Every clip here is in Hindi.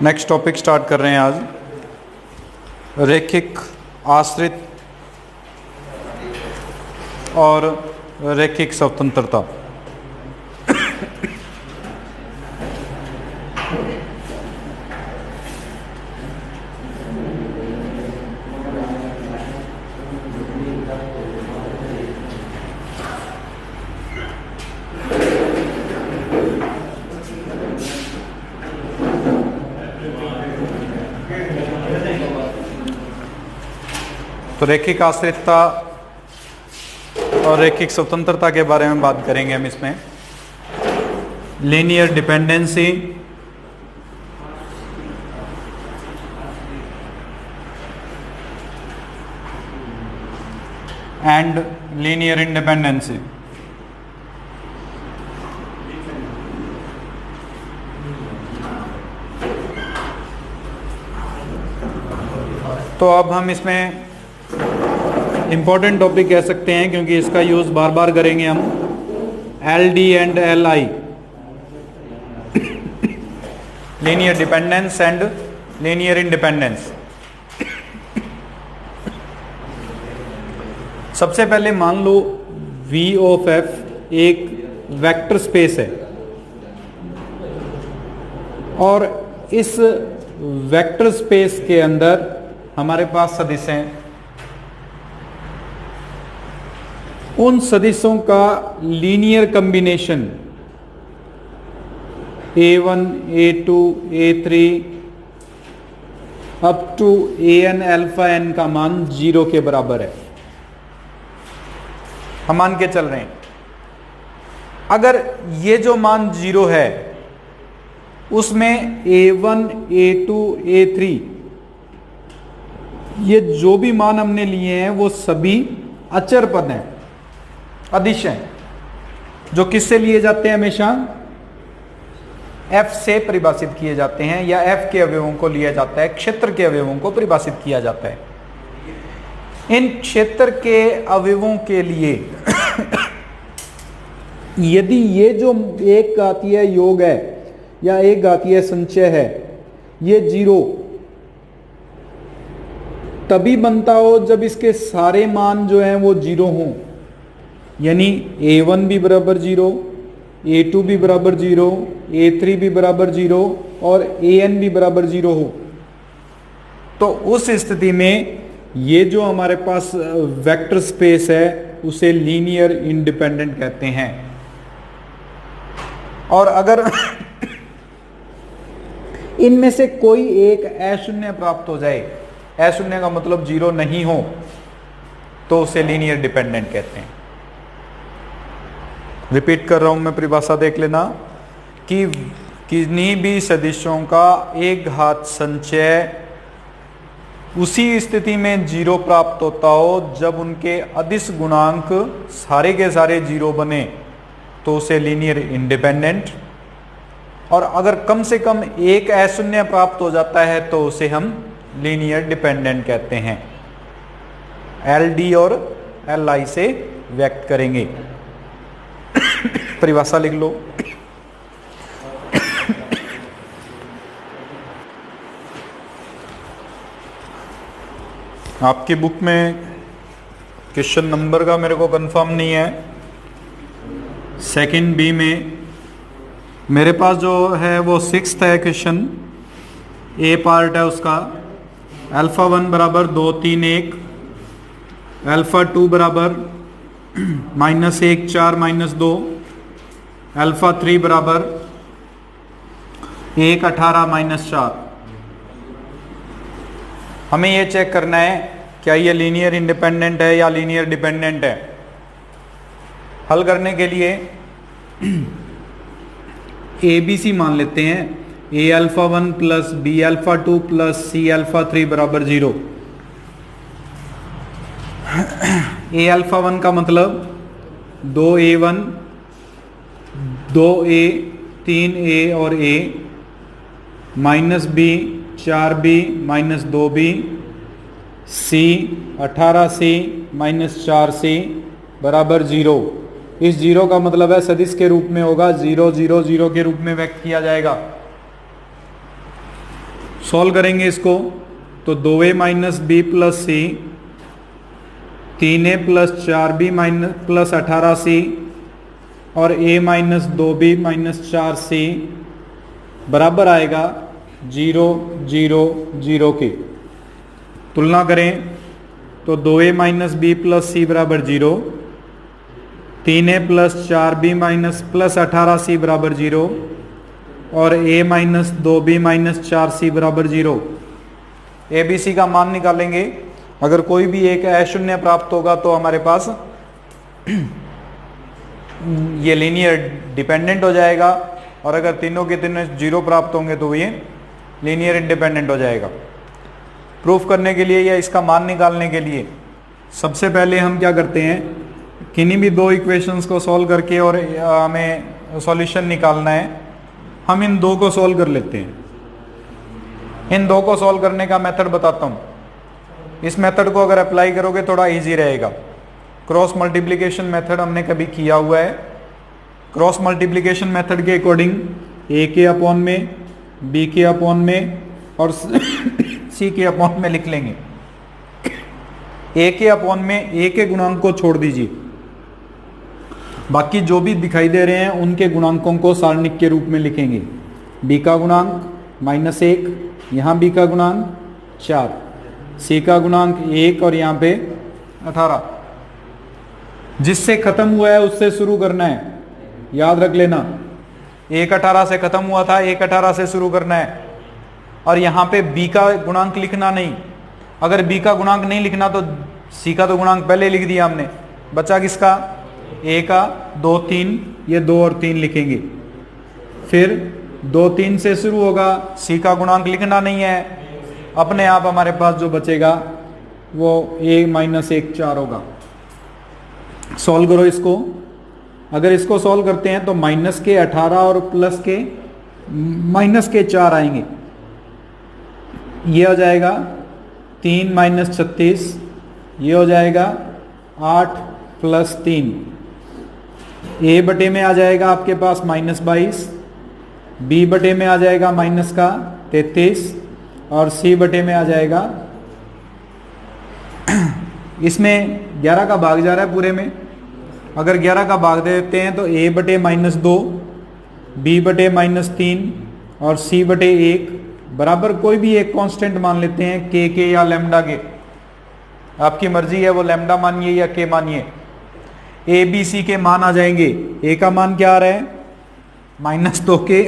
नेक्स्ट टॉपिक स्टार्ट कर रहे हैं आज, रैखिक आश्रित और रैखिक स्वतंत्रता। तो रैखिक आश्रितता और रैखिक स्वतंत्रता के बारे में बात करेंगे हम इसमें। Linear dependency and linear independency. तो अब हम इसमें इंपॉर्टेंट टॉपिक कह सकते हैं क्योंकि इसका यूज बार बार करेंगे हम, LD and LI, linear dependence and linear independence. सबसे पहले मान लो V ऑफ F एक वेक्टर स्पेस है और इस वेक्टर स्पेस के अंदर हमारे पास सदिश हैं। उन सदिशों का linear combination A1, A2, A3 up to AN alpha n का मान 0 के बराबर है। हम मान के चल रहे हैं अगर ये जो मान 0 है उसमें A1, A2, A3 ये जो भी मान हमने लिए हैं वो सभी अचर पद हैं, अदिश हैं, जो किससे लिए जाते हैं, हमेशा F से परिभाषित किए जाते हैं या F के अवयवों को लिया जाता है, क्षेत्र के अवयवों को परिभाषित किया जाता है। इन क्षेत्र के अवयवों के लिए यदि ये जो एक घातीय योग है या एक घातीय संचय है ये 0 तभी बनता हो जब इसके सारे मान जो हैं वो 0 हों, यानी A1 भी बराबर 0, A2 भी बराबर 0, A3 भी बराबर 0 और AN भी बराबर 0 हो। तो उस स्थिति में ये जो हमारे पास वेक्टर स्पेस है उसे लीनियर इंडिपेंडेंट कहते हैं। और अगर इनमें से कोई एक अशून्य प्राप्त हो जाए, अशून्य का मतलब 0 नहीं हो, तो उसे लीनियर डिपेंडेंट कहते हैं। रिपीट कर रहा हूं मैं, परिभाषा देख लेना कि किन्हीं भी सदिशों का एक घात संचय उसी स्थिति में 0 प्राप्त होता हो जब उनके अदिश गुणांक सारे के सारे 0 बने, तो उसे लीनियर इंडिपेंडेंट। और अगर कम से कम एक अशून्य प्राप्त हो जाता है तो उसे हम लीनियर डिपेंडेंट कहते हैं। LD और LI से व्यक्त करेंगे। परिभाषा लिख लो। आपकी बुक में क्वेश्चन नंबर का मेरे को कंफर्म नहीं है। सेकंड बी में मेरे पास जो है वो 6th है क्वेश्चन, ए पार्ट है उसका। अल्फा 1 बराबर 2, 3, 1, अल्फा 2 बराबर -1, 4, -2, अल्फा 3 बराबर 1, 18, -4। हमें ये चेक करना है क्या ये लीनियर इंडिपेंडेंट है या लीनियर डिपेंडेंट है। हल करने के लिए ABC मान लेते हैं, A alpha 1 plus B alpha 2 plus C alpha 3 बराबर 0। A अल्फा 1 का मतलब 2A1, 2A, 3A और A, -B, 4B, -2B, C, 18C, -4C बराबर 0। इस 0 का मतलब है सदिश के रूप में होगा, 0, 0, 0 के रूप में व्यक्त किया जाएगा। सॉल्व करेंगे इसको तो 2a माइनस बी प्लस सी, 3a plus 4b minus plus 18c और a minus 2b minus 4c बराबर आएगा 0 0 0 के। तुलना करें तो 2a माइनस बी प्लस सी बराबर 0, 3a plus 4b minus plus 18c बराबर 0 और a minus 2b minus 4c बराबर 0। ए बी सी का मान निकालेंगे। अगर कोई भी एक अशून्य प्राप्त होगा तो हमारे पास ये लीनियर डिपेंडेंट हो जाएगा, और अगर तीनों के तीनों 0 प्राप्त होंगे तो ये लीनियर इंडिपेंडेंट हो जाएगा। प्रूफ करने के लिए या इसका मान निकालने के लिए सबसे पहले हम क्या करते हैं, किन्हीं भी दो इक्वेशंस को सॉल्व करके और हमें सॉल्यूशन निकालना है, हम इन दो को सॉल्व कर लेते हैं। इन दो को सॉल्व करने का मेथड बताता हूँ। इस मेथड को अगर अप्लाई करोगे थोड़ा इजी रहेगा। क्रॉस मल्टीप्लिकेशन मेथड हमने कभी किया हुआ है। क्रॉस मल्टीप्लिकेशन मेथड के अकॉर्डिंग ए के अपॉन में, बी के अपॉन में और सी के अपॉन में लिख लेंगे। ए के अपॉन में ए के गुणांक को छोड़ दीजिए, बाकी जो भी दिखाई दे रहे हैं उनके गुणांकों को सारणिक के रूप में लिखेंगे। बी का गुणांक -1, यहाँ बी का गुणांक 4, सी का गुणांक 1 और यहाँ पे 18। जिससे खत्म हुआ है उससे शुरू करना है, याद रख लेना। 1 18 से खत्म हुआ था, 1 18 से शुरू करना है। और यहाँ पे b का गुणांक लिखना नहीं। अगर b का गुणांक नहीं लिखना तो c का तो गुणांक पहले लिख दिया हमने, बचा किसका, a का। 2 3, ये 2 और 3 लिखेंगे। फिर 2 3 से शुरू होगा, c का गुणांक लिखना नहीं है। अपने आप हमारे पास जो बचेगा वो a माइनस 1 4 होगा। सॉल्व करो इसको। अगर इसको सॉल्व करते हैं तो माइनस के 18 और प्लस के माइनस के 4 आएंगे। ये हो जाएगा 3 माइनस 36, ये हो जाएगा 8 प्लस 3। ए बटे में आ जाएगा आपके पास -22, बी बटे में आ जाएगा माइनस का 33 और सी बटे में आ जाएगा इसमें 11 का भाग जा रहा है पूरे में। अगर 11 का भाग देते हैं तो a बटे -2, b बटे -3 और c बटे 1 बराबर कोई भी एक कांस्टेंट मान लेते हैं, k के या लैम्डा के। आपकी मर्जी है, वो लैम्डा मानिए या k मानिए। a b c के मान आ जाएंगे। a का मान क्या आ रहा है, -2 के,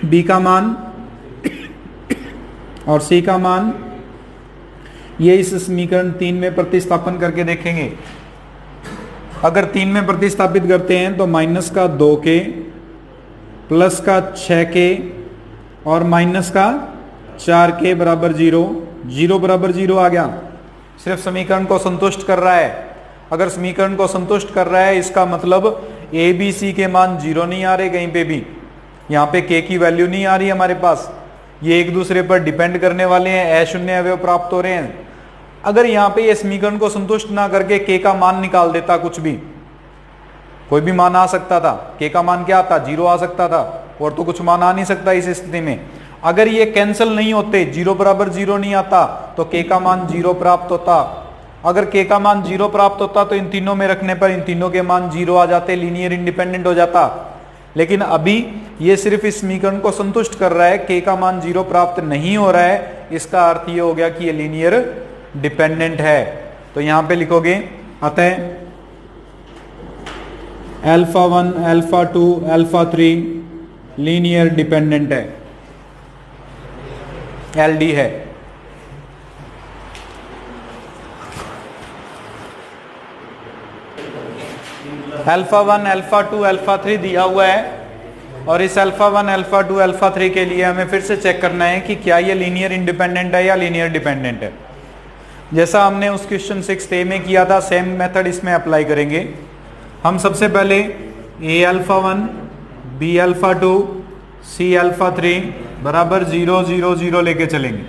b का मान और c का मान। ये इस समीकरण 3 में प्रतिस्थापन करके देखेंगे। अगर 3 में प्रतिस्थापित करते हैं तो माइनस का 2 के, प्लस का 6 के और माइनस का 4 के बराबर 0, 0 बराबर 0 आ गया। सिर्फ समीकरण को संतुष्ट कर रहा है। अगर समीकरण को संतुष्ट कर रहा है इसका मतलब ए बी सी के मान 0 नहीं आ रहे कहीं पे भी। यहाँ पे के की वैल्यू नहीं आ रही हमारे पास। ये एक दूसरे पर डिपेंड करने वाले हैं, अशून्य अवयव प्राप्त हो रहे हैं। अगर यहाँ पे ये समीकरण को संतुष्ट ना करके के का मान निकाल देता, कुछ भी कोई भी मान आ सकता था। के का मान क्या आता, 0 आ सकता था, और तो कुछ मान आ नहीं सकता इस स्थिति में। अगर ये कैंसिल नहीं होते, 0 बराबर 0 नहीं आता, तो के का मान 0 प्राप्त होता। अगर के का मान 0 प्राप्त होता तो इन तीनों में रखने पर इन तीनों के मान 0 आ जाते, लीनियर इंडिपेंडेंट हो जाता। लेकिन अभी ये सिर्फ इस समीकरण को संतुष्ट कर रहा है, के का मान 0 प्राप्त नहीं हो रहा है। इसका अर्थ ये हो गया कि ये लीनियर डिपेंडेंट है। तो यहां पे लिखोगे अतः α1 α2 α3 लीनियर डिपेंडेंट है, LD है। α1 α2 α3 दिया हुआ है, और इस α1 α2 α3 के लिए हमें फिर से चेक करना है कि क्या ये लीनियर इंडिपेंडेंट है या लीनियर डिपेंडेंट है। जैसा हमने उस क्वेश्चन 6a में किया था, सेम मेथड इसमें अप्लाई करेंगे। हम सबसे पहले a α1 b α2 c α3 बराबर 0 0 0 लेके चलेंगे।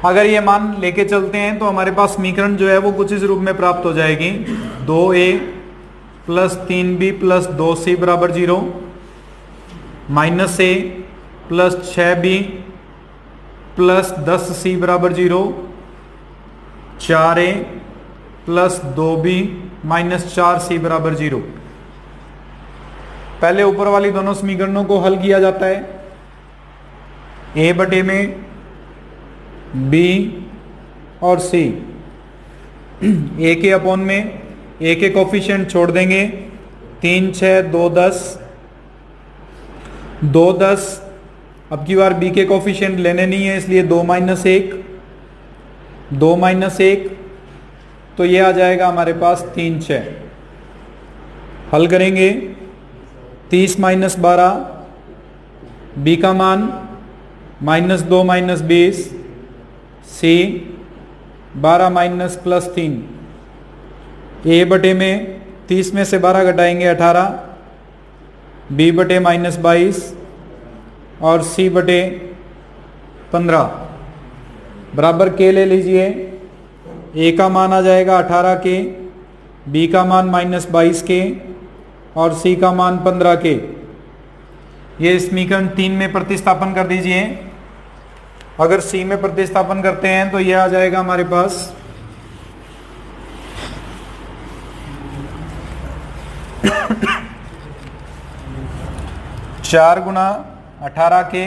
अगर ये मान लेके चलते हैं तो हमारे पास समीकरण जो है वो कुछ इस रूप में प्राप्त हो जाएगी। 2a plus 3b plus 2c बराबर 0, -a plus 6b plus 10c बराबर 0, 4a plus 2b minus 4c बराबर 0। पहले ऊपर वाली दोनों समीकरणों को हल किया जाता है। a बटे में b और c, a के अपॉन में a के कोफिशिएंट छोड़ देंगे, 3 6 2 10, 2 10। अब की बार b के कोफिशिएंट लेने नहीं है, इसलिए 2 माइनस 1, 2 माइनस 1, तो ये आ जाएगा हमारे पास 3 6। हल करेंगे, 30 माइनस 12, b का मान minus 2 minus 20, c 12 minus plus 3, a बटे में 30 में से 12 घटाएंगे 18, b बटे माइनस 22 और c बटे 15 बराबर के ले लीजिए। a का मान आ जाएगा 18 के, b का मान माइनस 22 के और c का मान 15 के। ये समीकरण 3 में प्रतिस्थापन कर दीजिए। अगर c में प्रतिस्थापन करते हैं तो यह आ जाएगा हमारे पास 4 गुणा 18 के,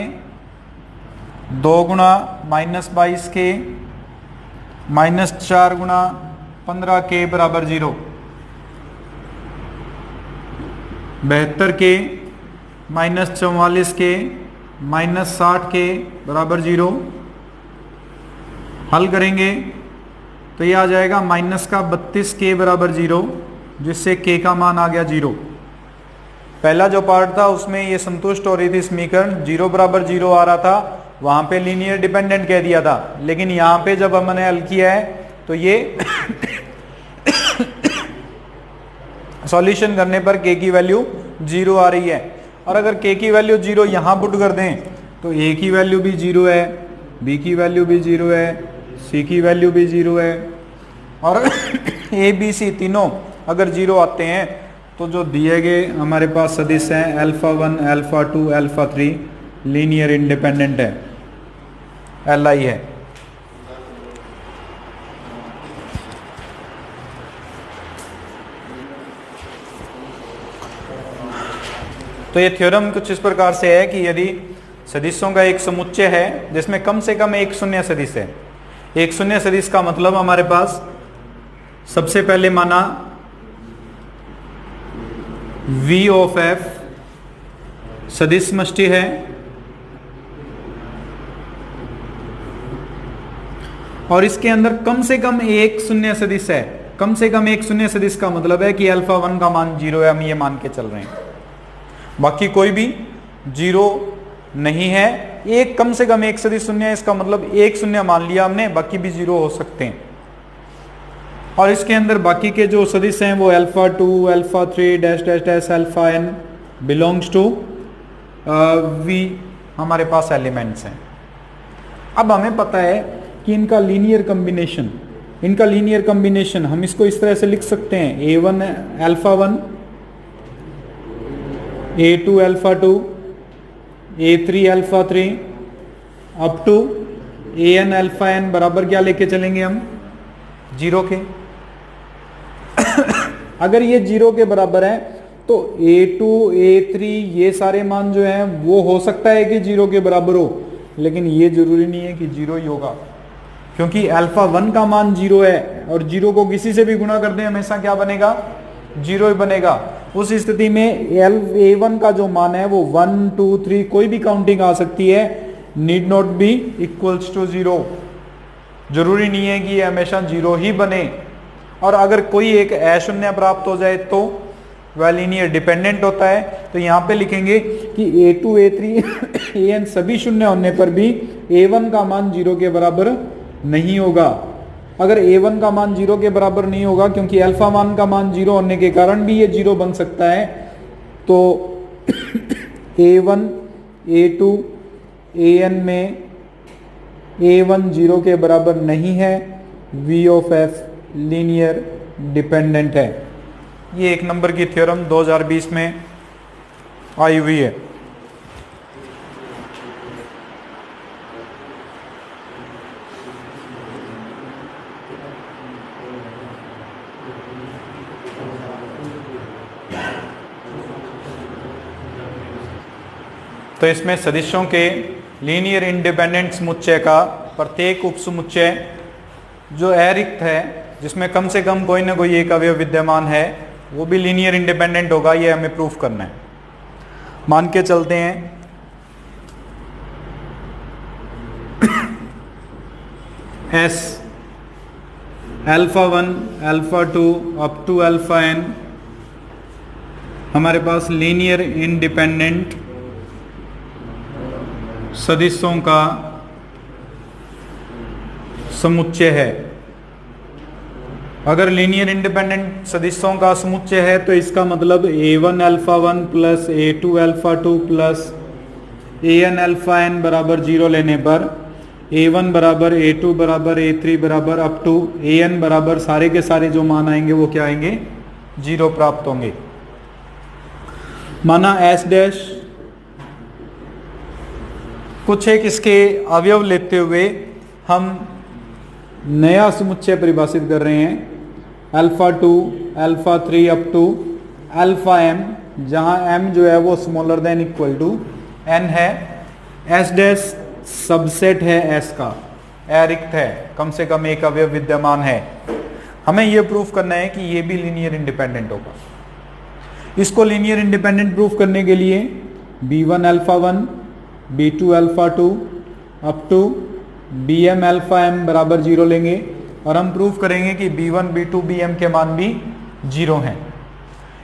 2 गुणा माइनस 22 के, माइनस 4 गुणा 15 के बराबर 0, 72 के माइनस 44 के माइनस 60 के बराबर 0। हल करेंगे तो ये आ जाएगा माइनस का 32 के बराबर 0, जिससे के का मान आ गया 0। पहला जो पार्ट था उसमें ये संतुष्ट हो रही थी समीकरण, 0 बराबर 0 आ रहा था, वहां पे लीनियर डिपेंडेंट कह दिया था। लेकिन यहां पे जब हमने हल किया है तो ये सॉल्यूशन करने पर के की वैल्यू 0 आ रही है। और अगर के की वैल्यू 0 यहां पुट कर दें तो ए की वैल्यू भी 0 है, बी की वैल्यू भी 0 है, सी की वैल्यू भी 0 है, और ए बी सी तीनों अगर 0 आते हैं तो जो दिए गए हमारे पास सदिश हैं alpha 1 alpha 2 alpha 3 linear independent है, LI है। तो ये थ्योरम कुछ इस प्रकार से है कि यदि सदिशों का एक समुच्चय है जिसमें कम से कम एक शून्य सदिश है। एक शून्य सदिश का मतलब हमारे पास सबसे पहले माना V ऑफ f सदिश समष्टि है, और इसके अंदर कम से कम एक शून्य सदिश है। कम से कम एक शून्य सदिश का मतलब है कि अल्फा 1 का मान 0 है, हम ये मान के चल रहे हैं, बाकी कोई भी 0 नहीं है। एक कम से कम एक सदिश शून्य है, इसका मतलब एक शून्य मान लिया हमने, बाकी भी 0 हो सकते हैं। और इसके अंदर बाकी के जो सदिश हैं वो alpha 2 alpha 3 dash dash dash alpha n belongs to V हमारे पास एलिमेंट्स हैं। अब हमें पता है कि इनका लीनियर कॉम्बिनेशन हम इसको इस तरह से लिख सकते हैं, A1 alpha 1, A2 alpha 2, A3 alpha 3 up to AN alpha n बराबर क्या लेके चलेंगे हम 0 के। अगर ये 0 के बराबर है तो A2 A3 ये सारे मान जो हैं वो हो सकता है कि 0 के बराबर हो, लेकिन ये जरूरी नहीं है कि 0 ही होगा, क्योंकि अल्फा 1 का मान 0 है और 0 को किसी से भी गुणा कर दें हमेशा क्या बनेगा 0 ही बनेगा। उस स्थिति में A1 का जो मान है वो 1 2 3 कोई भी काउंटिंग आ सकती है, need not be equals to 0। जरूरी नहीं है कि ये हमेशा 0 ही बने। और अगर कोई एक अशून्य प्राप्त हो जाए तो वह लीनियर डिपेंडेंट होता है। तो यहाँ पे लिखेंगे कि A2 A3 AN सभी शून्य होने पर भी A1 का मान 0 के बराबर नहीं होगा। अगर A1 का मान 0 के बराबर नहीं होगा, क्योंकि अल्फा मान का मान 0 होने के कारण भी ये 0 बन सकता है, तो A1 A2 AN में A1 0 के बराबर नहीं है, V of f linear dependent है। ये 1 नंबर की थ्योरम 2020 में आई हुई है। तो इसमें सदिशों के लीनियर इंडिपेंडेंट समुच्चय का प्रत्येक उपसमुच्चय जो अरिक्त है, जिसमें कम से कम कोई ना कोई एक अवयव विद्यमान है, वो भी लीनियर इंडिपेंडेंट होगा। ये हमें प्रूफ करना है। मान के चलते हैं S alpha 1 alpha 2 up to alpha n हमारे पास लीनियर इंडिपेंडेंट सदिशों का समुच्चय है। अगर लीनियर इंडिपेंडेंट सदिशों का समुच्चय है तो इसका मतलब a1 alpha 1 plus a2 alpha 2 plus an alpha n बराबर 0 लेने पर a1 बराबर a2 बराबर a3 बराबर अप टू an बराबर सारे के सारे जो मान आएंगे वो क्या आएंगे, 0 प्राप्त होंगे। माना s डैश कुछ एक इसके अवयव लेते हुए हम नया समुच्चय परिभाषित कर रहे हैं, alpha 2 alpha 3 up to alpha m, जहां m जो है वो smaller than equal to n है। s डैश सबसेट है s का, अरिक्त है, कम से कम एक अवयव विद्यमान है। हमें यह प्रूफ करना है कि ये भी लीनियर इंडिपेंडेंट होगा। इसको लीनियर इंडिपेंडेंट प्रूफ करने के लिए b1 alpha 1 b2 alpha 2 up to bm alpha m बराबर 0 लेंगे और हम प्रूफ करेंगे कि b1 b2 bm के मान भी 0 हैं।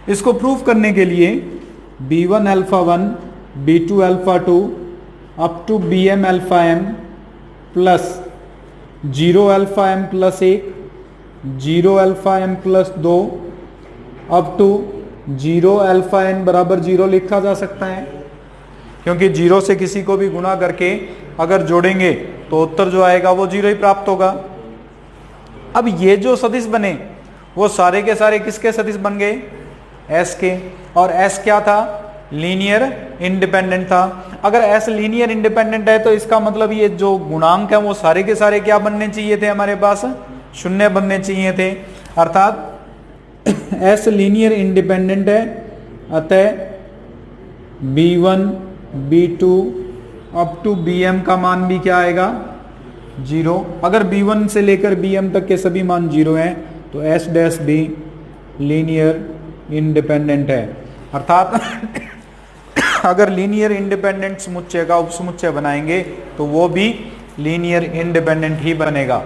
इसको प्रूफ करने के लिए b1 alpha 1 b2 alpha 2 up to bm alpha m plus 0 alpha m plus 1 0 alpha m plus 2 up to 0 alpha n बराबर 0 लिखा जा सकता है, क्योंकि 0 से किसी को भी गुणा करके अगर जोड़ेंगे तो उत्तर जो आएगा वो 0 ही प्राप्त होगा। अब ये जो सदिश बने वो सारे के सारे किसके सदिश बन गए, s के, और s क्या था, लीनियर इंडिपेंडेंट था। अगर s लीनियर इंडिपेंडेंट है तो इसका मतलब ये जो गुणांक है वो सारे के सारे क्या बनने चाहिए थे, हमारे पास शून्य बनने चाहिए थे। अर्थात s लीनियर इंडिपेंडेंट है, अतः b1 b2 up to bm का मान भी क्या आएगा, 0। अगर b1 से लेकर bm तक के सभी मान 0 हैं तो s डैश भी लीनियर इंडिपेंडेंट है। अर्थात अगर लीनियर इंडिपेंडेंट समुच्चय का उपसमुच्चय बनाएंगे तो वो भी लीनियर इंडिपेंडेंट ही बनेगा।